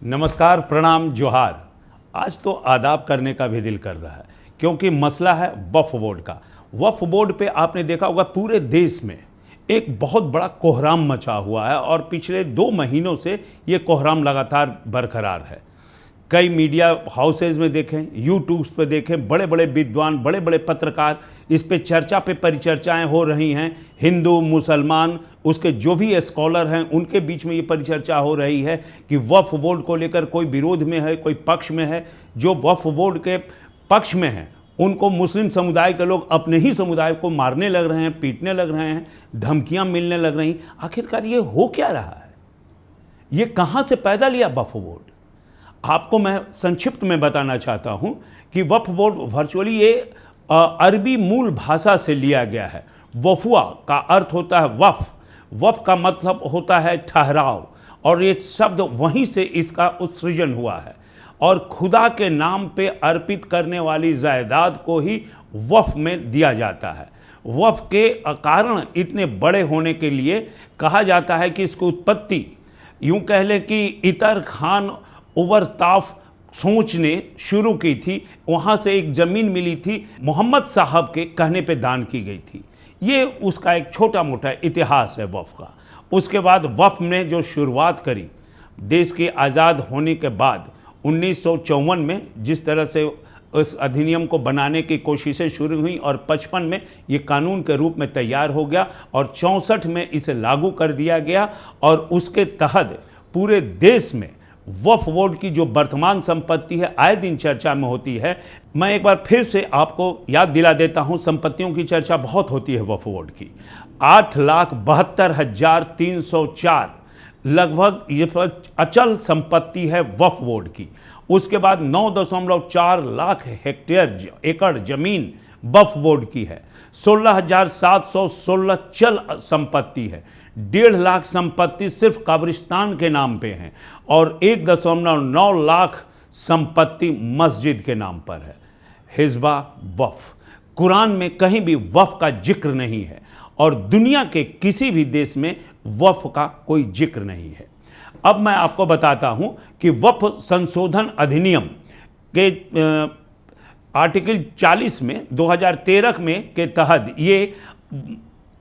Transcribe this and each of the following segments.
नमस्कार, प्रणाम, जोहार। आज तो आदाब करने का भी दिल कर रहा है क्योंकि मसला है वक्फ बोर्ड का। वक्फ बोर्ड पे आपने देखा होगा पूरे देश में एक बहुत बड़ा कोहराम मचा हुआ है और पिछले 2 महीनों से ये कोहराम लगातार बरकरार है। कई मीडिया हाउसेज में देखें, यूट्यूब्स पे देखें, बड़े बड़े विद्वान, बड़े बड़े पत्रकार इस पे चर्चा पे परिचर्चाएं हो रही हैं। हिंदू, मुसलमान, उसके जो भी स्कॉलर हैं उनके बीच में ये परिचर्चा हो रही है कि वक्फ बोर्ड को लेकर कोई विरोध में है, कोई पक्ष में है। जो वक्फ बोर्ड के पक्ष में है उनको मुस्लिम समुदाय के लोग अपने ही समुदाय को मारने लग रहे हैं, पीटने लग रहे हैं, धमकियां मिलने लग रही। आखिरकार ये हो क्या रहा है? ये कहाँ से पैदा लिया वक्फ बोर्ड? आपको मैं संक्षिप्त में बताना चाहता हूं कि वक्फ बोर्ड वर्चुअली ये अरबी मूल भाषा से लिया गया है। वफुआ का अर्थ होता है वफ, वफ का मतलब होता है ठहराव, और ये शब्द वहीं से इसका उत्सृजन हुआ है। और खुदा के नाम पे अर्पित करने वाली जायदाद को ही वफ में दिया जाता है। वफ के कारण इतने बड़े होने के लिए कहा जाता है कि इसकी उत्पत्ति यूं कह लें कि इतर खान उबरताफ सोच ने शुरू की थी। वहाँ से एक ज़मीन मिली थी, मोहम्मद साहब के कहने पे दान की गई थी। ये उसका एक छोटा मोटा इतिहास है वफ़ का। उसके बाद वफ़ ने जो शुरुआत करी देश के आज़ाद होने के बाद 1954 में, जिस तरह से उस अधिनियम को बनाने की कोशिशें शुरू हुई और 55 में ये कानून के रूप में तैयार हो गया और 64 में इसे लागू कर दिया गया। और उसके तहत पूरे देश में वक्फ बोर्ड की जो वर्तमान संपत्ति है आए दिन चर्चा में होती है। मैं एक बार फिर से आपको याद दिला देता हूं, संपत्तियों की चर्चा बहुत होती है वक्फ बोर्ड की। 8,72,304 लगभग ये अचल संपत्ति है वक्फ बोर्ड की। उसके बाद 9.4 लाख हेक्टेयर एकड़ जमीन वक्फ बोर्ड की है। 16,716 चल संपत्ति है। 1.5 लाख संपत्ति सिर्फ कब्रिस्तान के नाम पे हैं और 1.9 लाख संपत्ति मस्जिद के नाम पर है। हिज़्बा वक्फ, कुरान में कहीं भी वक्फ का जिक्र नहीं है और दुनिया के किसी भी देश में वक्फ का कोई जिक्र नहीं है। अब मैं आपको बताता हूं कि वक्फ संशोधन अधिनियम के आर्टिकल 40 में 2013 में के तहत ये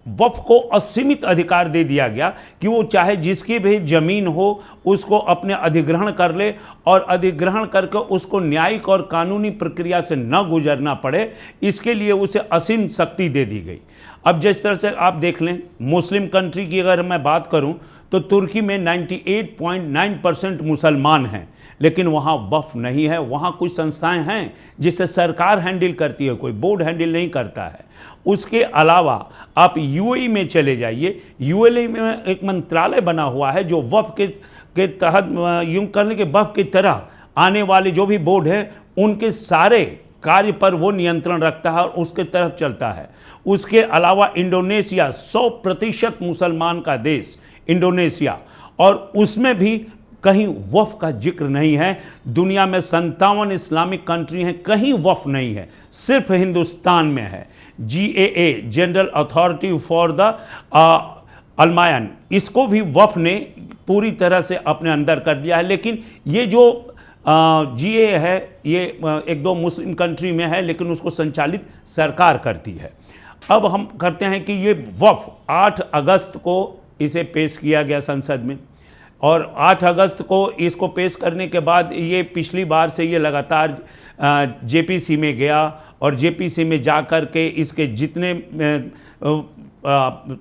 वक्फ को असीमित अधिकार दे दिया गया कि वो चाहे जिसकी भी ज़मीन हो उसको अपने अधिग्रहण कर ले और अधिग्रहण करके उसको न्यायिक और कानूनी प्रक्रिया से न गुजरना पड़े, इसके लिए उसे असीम शक्ति दे दी गई। अब जिस तरह से आप देख लें, मुस्लिम कंट्री की अगर मैं बात करूं तो तुर्की में 98.9% मुसलमान हैं, लेकिन वहाँ वक्फ नहीं है। वहाँ कुछ संस्थाएं हैं जिसे सरकार हैंडल करती है, कोई बोर्ड हैंडल नहीं करता है। उसके अलावा आप यूएई में चले जाइए, यूएई में एक मंत्रालय बना हुआ है जो वक्फ के तहत यूं करने के वक्फ की तरह आने वाले जो भी बोर्ड है उनके सारे कार्य पर वो नियंत्रण रखता है और उसके तरफ चलता है। उसके अलावा इंडोनेशिया 100% मुसलमान का देश इंडोनेशिया, और उसमें भी कहीं वक्फ का जिक्र नहीं है। दुनिया में 57 इस्लामिक कंट्री हैं, कहीं वक्फ नहीं है, सिर्फ हिंदुस्तान में है। GAA, general authority for the अलमायन, इसको भी वक्फ ने पूरी तरह से अपने अंदर कर दिया है। लेकिन ये जो GAA है ये 1-2 मुस्लिम कंट्री में है, लेकिन उसको संचालित सरकार करती है। अब हम करते हैं कि ये वक्फ 8 अगस्त को इसे पेश किया गया संसद में, और 8 अगस्त को इसको पेश करने के बाद ये पिछली बार से ये लगातार JPC में गया और JPC में जा कर के इसके जितने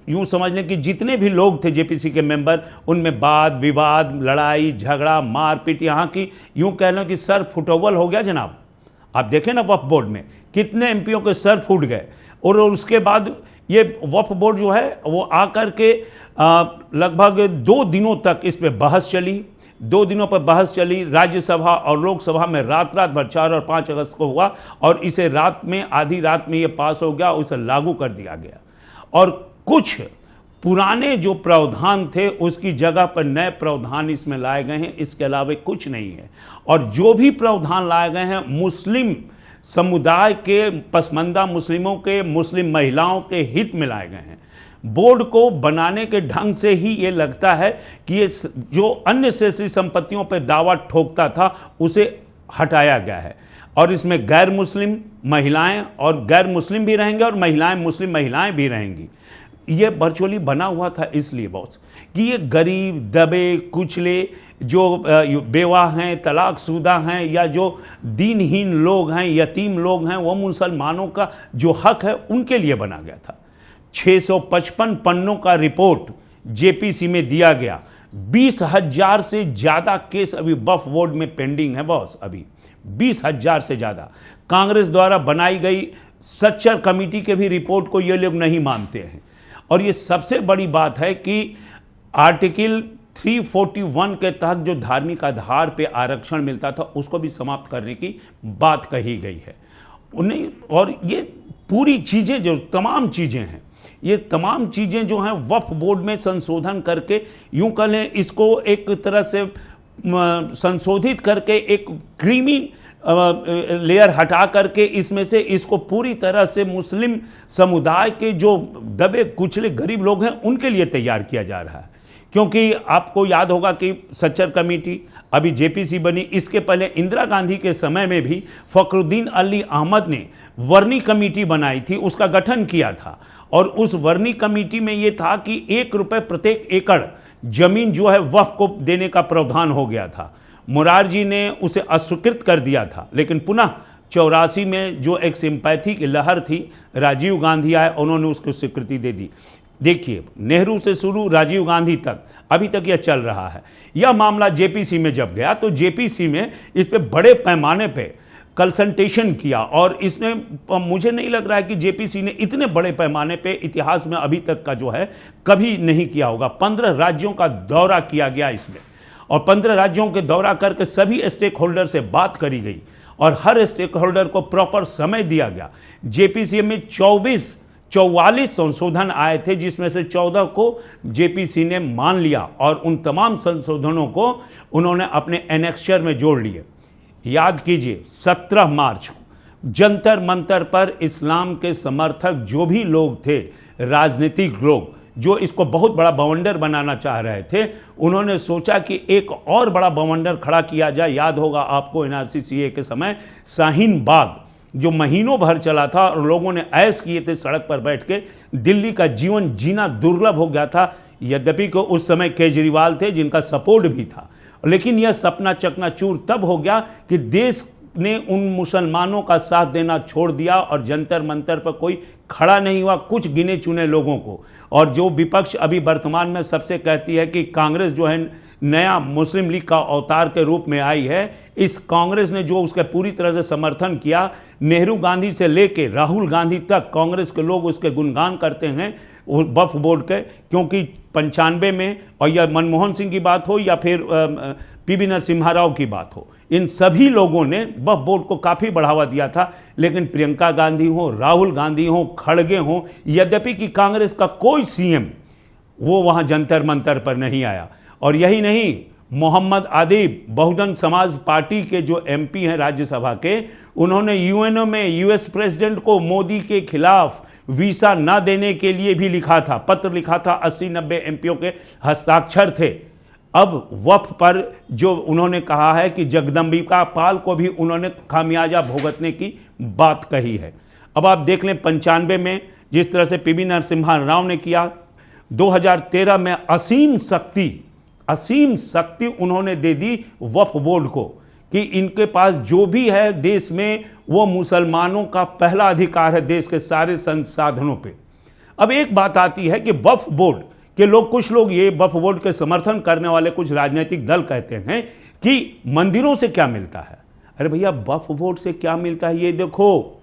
यूँ समझ लें कि जितने भी लोग थे JPC के मेंबर, उनमें वाद विवाद, लड़ाई झगड़ा, मारपीट, यहाँ की यूँ कह लो कि सर फुटोवल हो गया जनाब। आप देखें ना वक्फ बोर्ड में कितने MPओं के सर फूट गए। और उसके बाद ये वक्फ बोर्ड जो है वो आकर के लगभग 2 दिनों तक इस पर बहस चली। 2 दिनों पर बहस चली राज्यसभा और लोकसभा में, रात भर 4 और 5 अगस्त को हुआ और इसे रात में, आधी रात में ये पास हो गया, उसे लागू कर दिया गया। और कुछ पुराने जो प्रावधान थे उसकी जगह पर नए प्रावधान इसमें लाए गए हैं, इसके अलावा कुछ नहीं है। और जो भी प्रावधान लाए गए हैं मुस्लिम समुदाय के, पसमानदा मुस्लिमों के, मुस्लिम महिलाओं के हित में लाए गए हैं। बोर्ड को बनाने के ढंग से ही ये लगता है कि ये जो अन्य शेषी संपत्तियों पर दावा ठोकता था उसे हटाया गया है, और इसमें गैर मुस्लिम महिलाएं और गैर मुस्लिम भी रहेंगे और महिलाएं मुस्लिम महिलाएं भी रहेंगी। ये वर्चुअली बना हुआ था इसलिए बॉस कि ये गरीब दबे कुचले जो बेवा हैं, तलाकशुदा हैं, या जो दीनहीन लोग हैं, यतीम लोग हैं, वो मुसलमानों का जो हक है उनके लिए बना गया था। 655 पन्नों का रिपोर्ट जेपीसी में दिया गया। 20,000 से ज़्यादा केस अभी वक्फ बोर्ड में पेंडिंग है बॉस, अभी 20,000 से ज़्यादा। कांग्रेस द्वारा बनाई गई सच्चर कमेटी के भी रिपोर्ट को ये लोग नहीं मानते हैं। और ये सबसे बड़ी बात है कि आर्टिकल 341 के तहत जो धार्मिक आधार पे आरक्षण मिलता था उसको भी समाप्त करने की बात कही गई है उन्हें। और ये पूरी चीज़ें जो तमाम चीज़ें हैं, ये तमाम चीज़ें जो हैं वक्फ बोर्ड में संशोधन करके, यूं कह लें इसको एक तरह से संशोधित करके एक क्रीमी लेयर हटा करके इसमें से इसको पूरी तरह से मुस्लिम समुदाय के जो दबे कुचले गरीब लोग हैं उनके लिए तैयार किया जा रहा है। क्योंकि आपको याद होगा कि सच्चर कमेटी अभी जेपीसी बनी, इसके पहले इंदिरा गांधी के समय में भी फखरुद्दीन अली अहमद ने वर्नी कमेटी बनाई थी, उसका गठन किया था। और उस वर्नी कमेटी में ये था कि 1 रुपये प्रत्येक एकड़ जमीन जो है वक्फ को देने का प्रावधान हो गया था। मुरारजी ने उसे अस्वीकृत कर दिया था, लेकिन पुनः 84 में जो एक सिंपैथी की लहर थी, राजीव गांधी आए, उन्होंने उसको स्वीकृति दे दी। देखिए, नेहरू से शुरू राजीव गांधी तक अभी तक यह चल रहा है। यह मामला जेपीसी में जब गया तो जेपीसी में इस पे बड़े पैमाने पे कंसल्टेशन किया, और इसने मुझे नहीं लग रहा है कि जेपीसी ने इतने बड़े पैमाने पे इतिहास में अभी तक का जो है कभी नहीं किया होगा। 15 राज्यों का दौरा किया गया इसमें, और 15 राज्यों के दौरा करके सभी स्टेक होल्डर से बात करी गई और हर स्टेक होल्डर को प्रॉपर समय दिया गया। जेपीसी में 44 संशोधन आए थे, जिसमें से 14 को जेपीसी ने मान लिया और उन तमाम संशोधनों को उन्होंने अपने एनेक्सचर में जोड़ लिए। याद कीजिए, 17 मार्च को जंतर मंतर पर इस्लाम के समर्थक जो भी लोग थे, राजनीतिक लोग जो इसको बहुत बड़ा बवंडर बनाना चाह रहे थे, उन्होंने सोचा कि एक और बड़ा बवंडर खड़ा किया जाए। याद होगा आपको एनआरसी सीए के समय शाहीन बाग जो महीनों भर चला था और लोगों ने ऐश किए थे सड़क पर बैठ के, दिल्ली का जीवन जीना दुर्लभ हो गया था। यद्यपि को उस समय केजरीवाल थे जिनका सपोर्ट भी था, लेकिन यह सपना चकनाचूर तब हो गया कि देश ने उन मुसलमानों का साथ देना छोड़ दिया और जंतर मंतर पर कोई खड़ा नहीं हुआ, कुछ गिने चुने लोगों को। और जो विपक्ष अभी वर्तमान में सबसे कहती है कि कांग्रेस जो है नया मुस्लिम लीग का अवतार के रूप में आई है, इस कांग्रेस ने जो उसका पूरी तरह से समर्थन किया, नेहरू गांधी से लेके राहुल गांधी तक कांग्रेस के लोग उसके गुणगान करते हैं वक्फ बोर्ड के। क्योंकि 95 में, और या मनमोहन सिंह की बात हो या फिर पीवी नरसिम्हा राव की बात हो, इन सभी लोगों ने वक्फ बोर्ड को काफ़ी बढ़ावा दिया था। लेकिन प्रियंका गांधी हो, राहुल गांधी हो, खड़गे हो, यद्यपि कि कांग्रेस का कोई सीएम वो वहाँ जंतर मंतर पर नहीं आया। और यही नहीं, मोहम्मद आदिब बहुजन समाज पार्टी के जो एमपी हैं राज्यसभा के, उन्होंने यूएनओ में यूएस प्रेसिडेंट को मोदी के खिलाफ वीसा न देने के लिए भी लिखा था, पत्र लिखा था। 80-90 एमपीओ के हस्ताक्षर थे। अब वक्फ पर जो उन्होंने कहा है कि जगदम्बिका पाल को भी उन्होंने खामियाजा भुगतने की बात कही है। अब आप देख लें 95 में जिस तरह से पीवी नरसिम्हा राव ने किया, 2013 में असीम शक्ति उन्होंने दी वक्फ बोर्ड को कि इनके पास जो भी है देश में, वो मुसलमानों का पहला अधिकार है देश के सारे संसाधनों पे। अब एक बात आती है कि वक्फ बोर्ड के लोग, कुछ लोग ये वक्फ बोर्ड के समर्थन करने वाले कुछ राजनीतिक दल कहते हैं कि मंदिरों से क्या मिलता है। अरे भैया, वक्फ बोर्ड से क्या मिलता है ये देखो।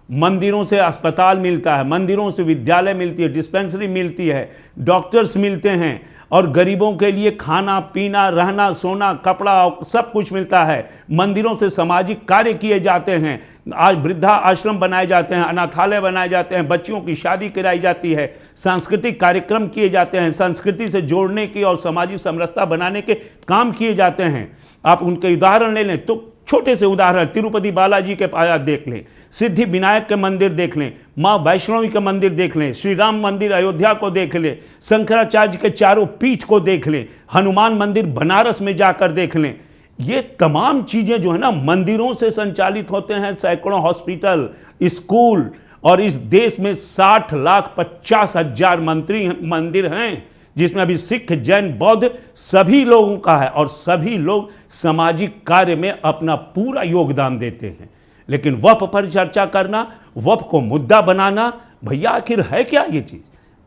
मंदिरों से अस्पताल मिलता है, मंदिरों से विद्यालय मिलती है, डिस्पेंसरी मिलती है, डॉक्टर्स मिलते हैं, और गरीबों के लिए खाना पीना, रहना, सोना, कपड़ा सब कुछ मिलता है। मंदिरों से सामाजिक कार्य किए जाते हैं, आज वृद्धा आश्रम बनाए जाते हैं, अनाथालय बनाए जाते हैं, बच्चियों की शादी कराई जाती है, सांस्कृतिक कार्यक्रम किए जाते हैं, संस्कृति से जोड़ने की और सामाजिक समरसता बनाने के काम किए जाते हैं। आप उनके उदाहरण ले लें तो छोटे से उदाहरण, तिरुपति बालाजी के पाया देख लें, सिद्धि विनायक के मंदिर देख लें, माँ वैष्णवी के मंदिर देख लें, श्री राम मंदिर अयोध्या को देख लें, शंकराचार्य के चारों पीठ को देख लें, हनुमान मंदिर बनारस में जाकर देख लें। ये तमाम चीज़ें जो है ना, मंदिरों से संचालित होते हैं। सैकड़ों हॉस्पिटल, स्कूल, और इस देश में 60,50,000 मंदिर हैं, जिसमें अभी सिख, जैन, बौद्ध सभी लोगों का है, और सभी लोग सामाजिक कार्य में अपना पूरा योगदान देते हैं। लेकिन वक्फ पर चर्चा करना, वक्फ को मुद्दा बनाना, भैया आखिर है क्या ये चीज़?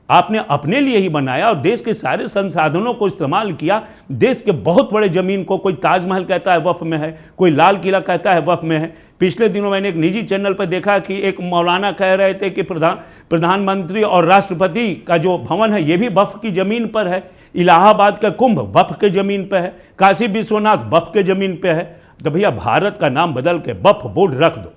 आपने अपने लिए ही बनाया और देश के सारे संसाधनों को इस्तेमाल किया। देश के बहुत बड़े ज़मीन को, कोई ताजमहल कहता है वक्फ में है, कोई लाल किला कहता है वक्फ में है। पिछले दिनों मैंने एक निजी चैनल पर देखा कि एक मौलाना कह रहे थे कि प्रधानमंत्री और राष्ट्रपति का जो भवन है ये भी वक्फ की ज़मीन पर है, इलाहाबाद का कुंभ वक्फ के ज़मीन पर है, काशी विश्वनाथ वक्फ के ज़मीन पर है। तो भैया भारत का नाम बदल के वक्फ बोर्ड रख दो,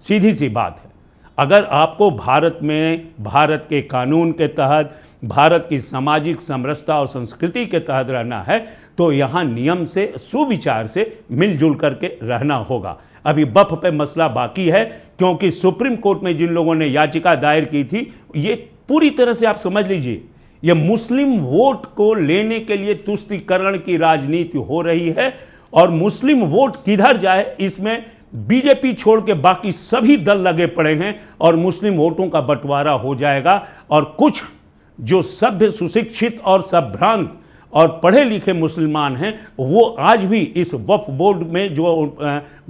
सीधी सी बात है। अगर आपको भारत में भारत के कानून के तहत, भारत की सामाजिक समरसता और संस्कृति के तहत रहना है, तो यहाँ नियम से, सुविचार से मिलजुल करके रहना होगा। अभी वक्फ पे मसला बाकी है, क्योंकि सुप्रीम कोर्ट में जिन लोगों ने याचिका दायर की थी, ये पूरी तरह से आप समझ लीजिए, ये मुस्लिम वोट को लेने के लिए तुष्टीकरण की राजनीति हो रही है। और मुस्लिम वोट किधर जाए, इसमें बीजेपी छोड़ के बाकी सभी दल लगे पड़े हैं, और मुस्लिम वोटों का बंटवारा हो जाएगा। और कुछ जो सभ्य, सुशिक्षित और संभ्रांत और पढ़े लिखे मुसलमान हैं, वो आज भी इस वक्फ बोर्ड में जो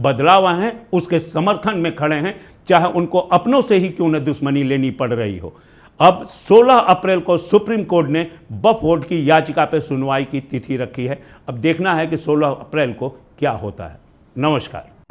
बदलाव हैं उसके समर्थन में खड़े हैं, चाहे उनको अपनों से ही क्यों न दुश्मनी लेनी पड़ रही हो। अब 16 अप्रैल को सुप्रीम कोर्ट ने वक्फ बोर्ड की याचिका पर सुनवाई की तिथि रखी है। अब देखना है कि 16 अप्रैल को क्या होता है। नमस्कार।